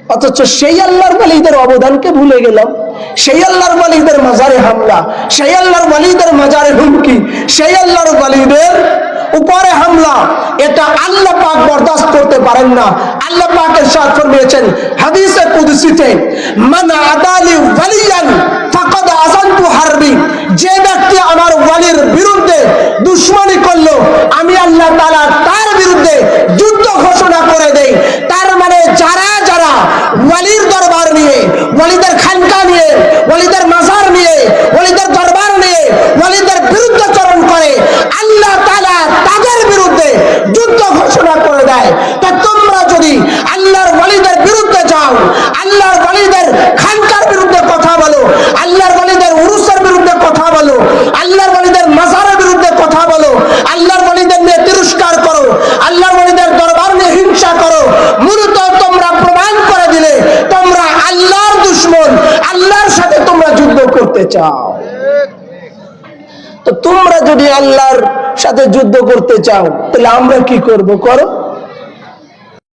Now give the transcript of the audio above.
অথচ সেই আল্লাহর ওয়ালিদের অবদানকে ভুলে গেলাম। সেই আল্লাহর ওয়ালিদের মাজারে হামলা, সেই আল্লাহর ওয়ালিদের মাজারে হুমকি, সেই আল্লাহর ওয়ালিদের উপরে হামলা, এটা আল্লাহ পাক বরদাস্ত করতে পারেন না। আল্লাহ পাক ইরশাদ ফরমিয়েছেন হাদিসে কুদসিতে, মান আদালি ওয়ালিয়ান ফাকাদ আযানতু হারবি, যে ব্যক্তি আমার ওয়ালির বিরুদ্ধে দুশমনি করলো, আমি আল্লাহ তাআলা তার বিরুদ্ধে যুদ্ধ ঘোষণা করে দেই। তার মানে যারা যারা ওয়ালির দরবার নিয়ে, ওয়ালিদের খানকা নিয়ে, ওয়ালিদের মাজার নিয়ে, ওয়ালিদের দরবার নিয়ে ওয়ালিদের বিরুদ্ধাচরণ করে, আল্লাহ তাআলা তাদের বিরুদ্ধে যুদ্ধ ঘোষণা করে দেয়। তা তোমরা যদি আল্লাহর ওয়ালিদের বিরুদ্ধে যাও, আল্লাহর ওয়ালিদের খানকার বিরুদ্ধে কথা বলো, আল্লাহর ওয়ালিদের উরুসের বিরুদ্ধে কথা বলো, আল্লাহর ওয়ালিদের মাজারের বিরুদ্ধে কথা বলো, আল্লাহর ওয়ালিদের নিয়ে তিরস্কার করো, আল্লাহর ওয়ালিদের দরবার নিয়ে হিংসা করো, মূলত তোমরা প্রমাণ করে দিলে তোমরা আল্লাহর দুশমন, আল্লাহর সাথে তোমরা যুদ্ধ করতে চাও। তো তোমরা যদি আল্লাহর সাথে যুদ্ধ করতে চাও, তাহলে আমরা কি করব? করো।